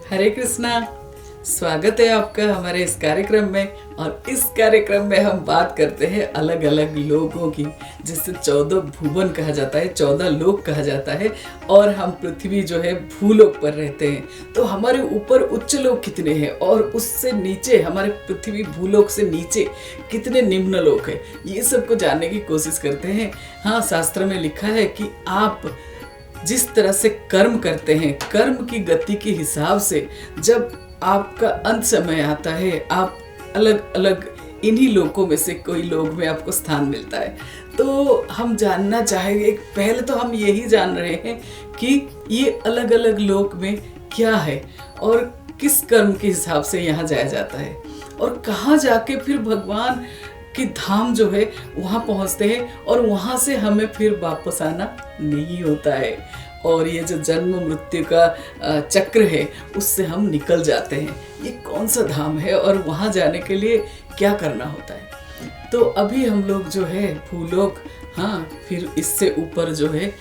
हरे कृष्णा। स्वागत है आपका हमारे इस कार्यक्रम में। और इस कार्यक्रम में हम बात करते हैं अलग अलग लोगों की, जिसे 14 भुवन कहा जाता है, 14 लोक कहा जाता है। और हम पृथ्वी जो है भूलोक पर रहते हैं। तो हमारे ऊपर उच्च लोक कितने हैं और उससे नीचे हमारे पृथ्वी भूलोक से नीचे कितने निम्न लोक है, ये सब को जानने की कोशिश करते हैं। हाँ, शास्त्र में लिखा है कि आप जिस तरह से कर्म करते हैं, कर्म की गति के हिसाब से जब आपका अंत समय आता है, आप अलग अलग इन्हीं लोकों में से कोई लोक में आपको स्थान मिलता है। तो हम जानना चाहेंगे, पहले तो हम यही जान रहे हैं कि ये अलग अलग लोक में क्या है और किस कर्म के हिसाब से यहाँ जाया जाता है और कहाँ जाके फिर भगवान की धाम जो है वहाँ पहुँचते हैं और वहाँ से हमें फिर वापस आना नहीं होता है। और ये जो जन्म मृत्यु का चक्र है उससे हम निकल जाते हैं। ये कौन सा धाम है और वहाँ जाने के लिए क्या करना होता है? तो अभी हम लोग जो है भूलोक, हाँ, फिर इससे ऊपर जो है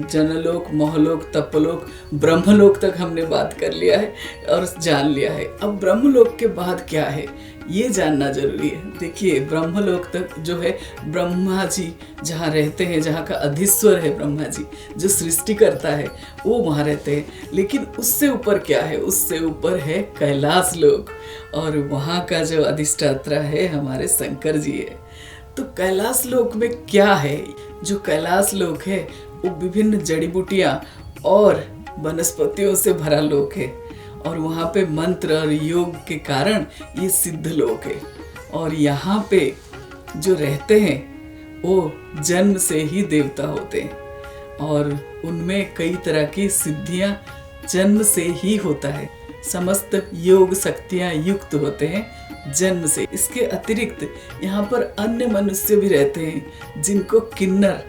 जनलोक, महलोक, तपलोक, ब्रह्मलोक तक हमने बात कर लिया है और जान लिया है। अब ब्रह्मलोक के बाद क्या है ये जानना जरूरी है। देखिए, ब्रह्मलोक तक जो है ब्रह्मा जी जहाँ रहते हैं, जहाँ का अधिश्वर है ब्रह्मा जी, जो सृष्टि करता है, वो वहाँ रहते हैं। लेकिन उससे ऊपर क्या है? उससे ऊपर है कैलाश लोक और वहाँ का जो अधिष्ठाता है हमारे शंकर जी है। तो कैलाश लोक में क्या है? जो कैलाश लोक है वो विभिन्न जड़ी बूटियां और वनस्पतियों से भरा लोक है और वहाँ पे मंत्र और योग के कारण ये सिद्ध लोक है। और यहाँ पे जो रहते हैं वो जन्म से ही देवता होते हैं और उनमें कई तरह की सिद्धियां जन्म से ही होता है। समस्त योग शक्तियां युक्त होते हैं जन्म से। इसके अतिरिक्त यहाँ पर अन्य मनुष्य भी रहते हैं जिनको किन्नर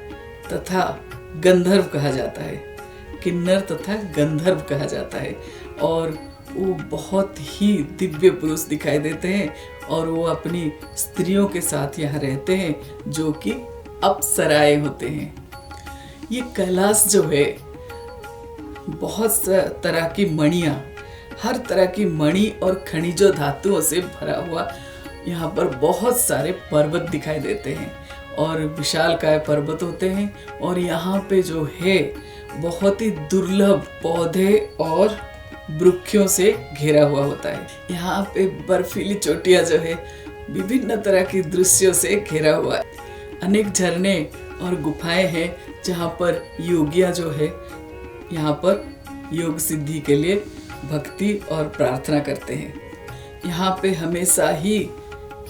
तथा गंधर्व कहा जाता है। किन्नर तथा गंधर्व कहा जाता है और वो बहुत ही दिव्य पुरुष दिखाई देते हैं और वो अपनी स्त्रियों के साथ यहाँ रहते हैं जो कि अप्सराएं होते हैं। ये कैलाश जो है बहुत तरह की मणियाँ, हर तरह की मणि और खनिजों धातुओं से भरा हुआ यहाँ पर बहुत सारे पर्वत दिखाई देते हैं और विशालकाय पर्वत होते हैं। और यहाँ पे जो है बहुत ही दुर्लभ पौधे और वृक्षों से घिरा हुआ होता है। यहाँ पे बर्फीली चोटियाँ जो है विभिन्न तरह की दृश्यों से घिरा हुआ है। अनेक झरने और गुफाएं हैं जहाँ पर योगियाँ जो है यहाँ पर योग सिद्धि के लिए भक्ति और प्रार्थना करते हैं। यहाँ पे हमेशा ही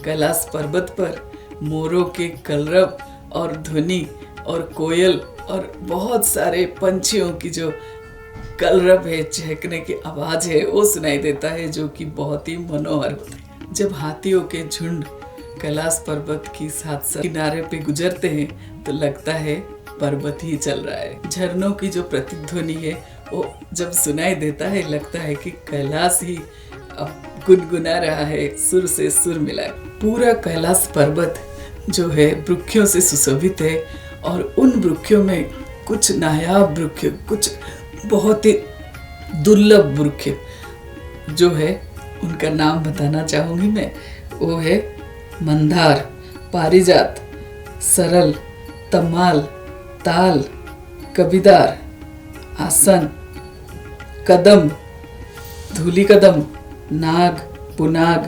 कैलाश पर्वत पर मोरों के कलरव और ध्वनि और कोयल और बहुत सारे पंछियों की जो कलरव है, चहकने की आवाज है, वो सुनाई देता है जो कि बहुत ही मनोहर होता है। जब हाथियों के झुंड कैलाश पर्वत की साथ साथ किनारे पे गुजरते हैं तो लगता है पर्वत ही चल रहा है। झरनों की जो प्रतिध्वनि है वो जब सुनाई देता है लगता है कि कैलाश ही अब गुनगुना रहा है, सुर से सुर मिला है। पूरा कैलाश पर्वत जो है वृक्षों से सुशोभित है और उन वृक्षों में कुछ नायाब वृक्ष, कुछ बहुत ही दुर्लभ वृक्ष जो है उनका नाम बताना चाहूँगी मैं। वो है मंदार, पारिजात, सरल, तमाल, ताल, कबीदार, आसन, कदम, धूली कदम, नाग, पुनाग,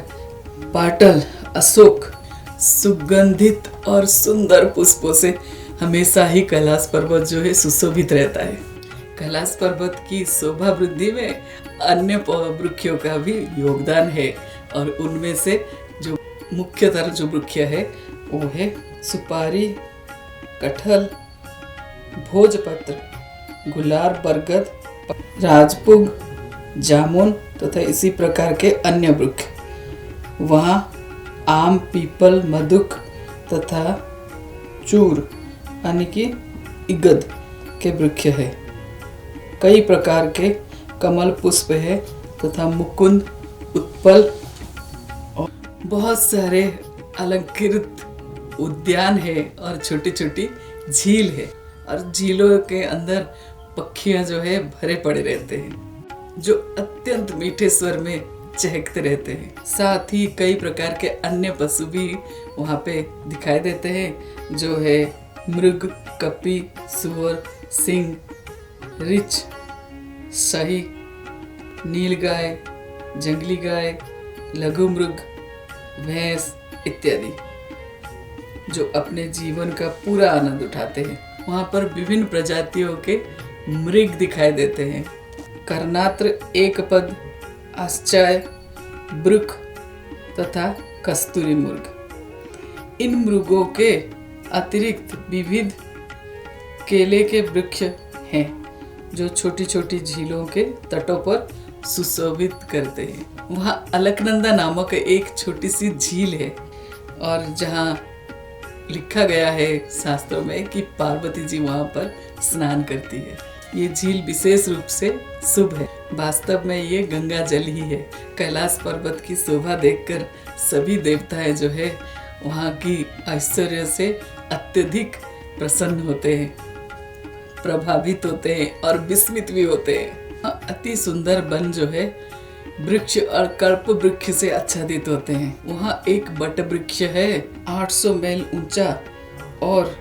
पाटल, अशोक। सुगंधित और सुंदर पुष्पों से हमेशा ही कैलाश पर्वत जो है सुशोभित रहता है। कैलाश पर्वत की शोभा वृद्धि में अन्य वृक्षों का भी योगदान है और उनमें से जो मुख्यतर जो वृक्ष है वो है सुपारी, कटहल, भोजपत्र, गुलाब, बरगद, राजपुग, जामुन तथा इसी प्रकार के अन्य वृक्ष। वहाँ आम, पीपल, मधुक तथा चूर यानी कि इगद के वृक्ष है। कई प्रकार के कमल पुष्प है तथा मुकुंद, उत्पल और बहुत सारे अलंकृत उद्यान है और छोटी छोटी झील है और झीलों के अंदर पक्षियां जो है भरे पड़े रहते हैं। जो अत्यंत मीठे स्वर में चहकते रहते हैं। साथ ही कई प्रकार के अन्य पशु भी वहाँ पे दिखाई देते हैं, जो है मृग, कपी, सुअर, सिंह, रीछ, सही, नीलगाय, जंगली गाय, लघु मृग, भैंस इत्यादि, जो अपने जीवन का पूरा आनंद उठाते हैं। वहाँ पर विभिन्न प्रजातियों के मृग दिखाई देते हैं। कर्णात्र, एकपद, आश्चर्य, ब्रुक तथा कस्तूरी मृग। इन मृगों के अतिरिक्त विविध केले के वृक्ष हैं, जो छोटी छोटी झीलों के तटों पर सुशोभित करते हैं। वहाँ अलकनंदा नामक एक छोटी सी झील है, और जहाँ लिखा गया है शास्त्रों में कि पार्वती जी वहाँ पर स्नान करती है। ये झील विशेष रूप से शुभ है। वास्तव में ये गंगा जल ही है। कैलाश पर्वत की शोभा देखकर सभी देवताएं जो है वहाँ की ऐश्वर्य से अत्यधिक प्रसन्न होते हैं, प्रभावित होते हैं और विस्मित भी होते हैं। अति सुंदर वन जो है वृक्ष और कल्प वृक्ष से आच्छादित होते हैं। वहाँ एक बट वृक्ष है 800 मील ऊंचा, और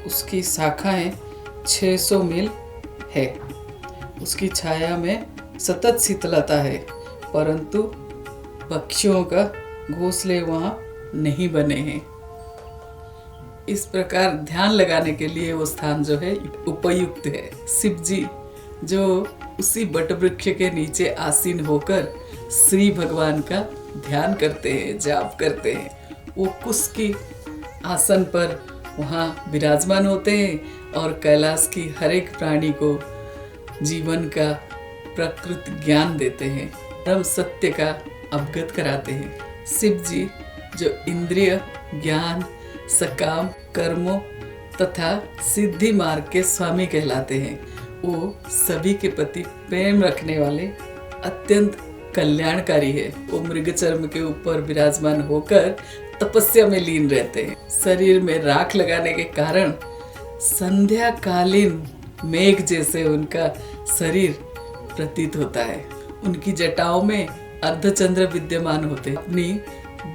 उसकी शाखाएं 600 मील है। उसकी छाया में सतत शीतलता है, परंतु पक्षियों का घोंसले वहाँ नहीं बने हैं। इस प्रकार ध्यान लगाने के लिए वो स्थान जो है उपयुक्त है। शिव जी जो उसी बट वृक्ष के नीचे आसीन होकर श्री भगवान का ध्यान करते हैं, जाप करते हैं। वो कुश की आसन पर वहाँ विराजमान होते हैं और कैलाश की हर एक प्राणी को जीवन का प्रकृत ज्ञान देते हैं, परम सत्य का अवगत कराते हैं। शिव जी जो इंद्रिय, ज्ञान, सकाम, कर्मों तथा सिद्धि मार्ग के स्वामी कहलाते हैं। वो सभी के प्रति प्रेम रखने वाले अत्यंत कल्याणकारी है। वो मृगचर्म के ऊपर विराजमान होकर तपस्या में लीन रहते हैं। शरीर में राख लगाने के कारण संध्याकालीन मेघ जैसे उनका शरीर प्रतीत होता है। उनकी जटाओं में अर्धचंद्र विद्यमान होते हैं। अपनी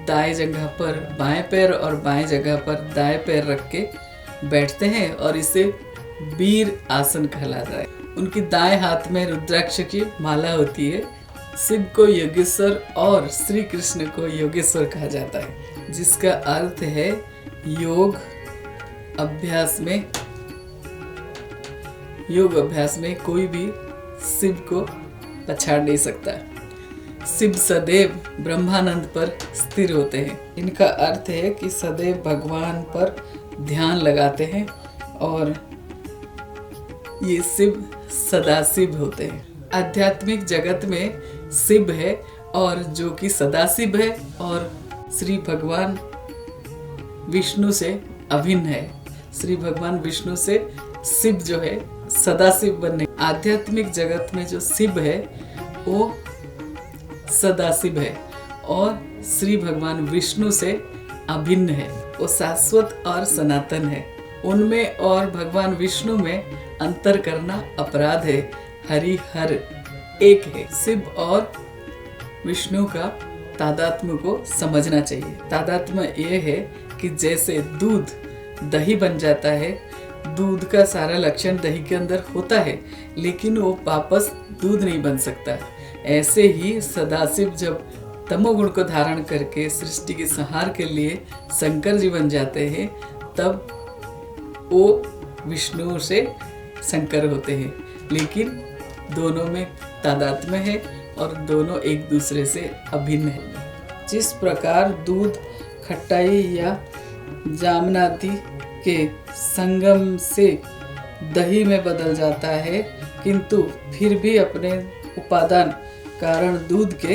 दाएं जगह पर बाएं पैर और बाएं जगह पर दाएं पैर रख के बैठते हैं, और इसे वीर आसन कहलाता है। उनकी दाएं हाथ में रुद्राक्ष की माला होती है। शिव को योगेश्वर और श्री कृष्ण को योगेश्वर कहा जाता है, जिसका अर्थ है योग अभ्यास में कोई भी शिव को पछाड़ नहीं सकता। शिव सदैव ब्रह्मानंद पर स्थिर होते हैं। इनका अर्थ है कि सदैव भगवान पर ध्यान लगाते हैं, और ये शिव सदाशिव होते हैं। आध्यात्मिक जगत में शिव है, और जो कि सदाशिव है और श्री भगवान विष्णु से अभिन्न है। श्री भगवान विष्णु से शिव जो है सदाशिव बनने। आध्यात्मिक जगत में जो शिव है वो सदाशिव है, और श्री भगवान विष्णु से अभिन्न है। वो शाश्वत और सनातन है। उनमें और भगवान विष्णु में अंतर करना अपराध है। हरि हर एक है। शिव और विष्णु का तादात्म्य को समझना चाहिए। तादात्म्य ये है कि जैसे दूध दही बन जाता है, दूध का सारा लक्षण दही के अंदर होता है, लेकिन वो वापस दूध नहीं बन सकता। ऐसे ही सदाशिव जब तमोगुण को धारण करके सृष्टि के संहार के लिए शंकर जी बन जाते हैं, तब वो विष्णु से शंकर होते हैं। लेकिन दोनों में तादात्म्य है और दोनों एक दूसरे से अभिन्न है। जिस प्रकार दूध खट्टाई या जामनाती के संगम से दही में बदल जाता है, किंतु फिर भी अपने उपादान कारण दूध के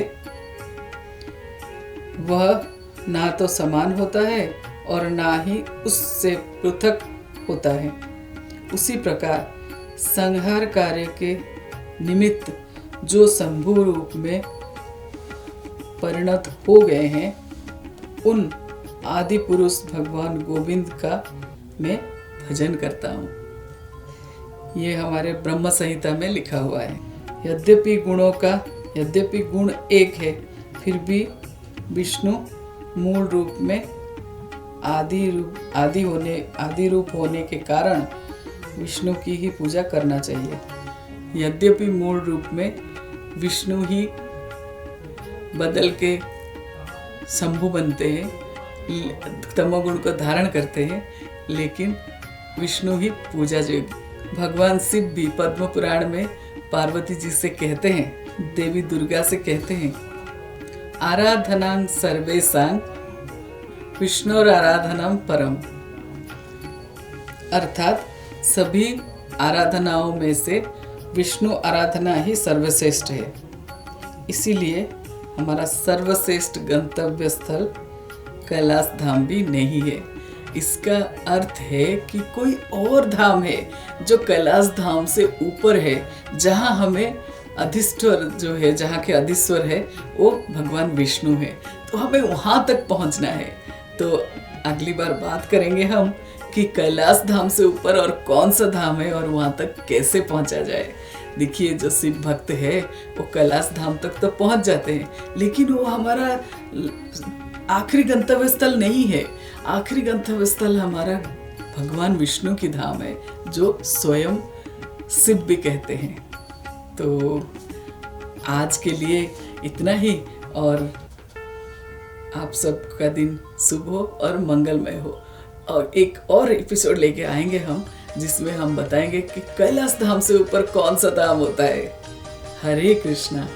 वह ना तो समान होता है और ना ही उससे पृथक होता है। उसी प्रकार संहार कार्य के निमित्त जो शंभु रूप में परिणत हो गए हैं, उन आदि पुरुष भगवान गोविंद का मैं भजन करता हूँ। ये हमारे ब्रह्म संहिता में लिखा हुआ है। यद्यपि गुण एक है, फिर भी विष्णु मूल रूप में आदि रूप होने के कारण विष्णु की ही पूजा करना चाहिए। यद्यपि मूल रूप में विष्णु ही बदल के शंभु बनते हैं, तमोगुण को धारण करते हैं, लेकिन विष्णु ही पूजा योग्य। भगवान शिव भी पद्म पुराण में पार्वती जी से कहते हैं, देवी दुर्गा से कहते हैं, आराधनां सर्वेषां विष्णुर आराधनां परम। अर्थात सभी आराधनाओं में से विष्णु आराधना ही सर्वश्रेष्ठ है। इसीलिए हमारा सर्वश्रेष्ठ गंतव्य स्थल कैलाश धाम भी नहीं है। इसका अर्थ है कि कोई और धाम है जो कैलाश धाम से ऊपर है, जहाँ हमें अधिष्ठवर जो है, जहाँ के अधीश्वर है वो भगवान विष्णु है, तो हमें वहाँ तक पहुँचना है। तो अगली बार बात करेंगे हम कि कैलाश धाम से ऊपर और कौन सा धाम है और वहाँ तक कैसे पहुँचा जाए। देखिए, जो शिव भक्त है वो कैलाश धाम तक तो पहुँच जाते हैं, लेकिन वो हमारा आखिरी गंतव्य स्थल नहीं है। आखिरी गंतव्य स्थल हमारा भगवान विष्णु की धाम है, जो स्वयं शिव भी कहते हैं। तो आज के लिए इतना ही, और आप सबका दिन शुभ हो और मंगलमय हो। और एक और एपिसोड लेके आएंगे हम, जिसमें हम बताएंगे कि कैलाश धाम से ऊपर कौन सा धाम होता है। हरे कृष्णा।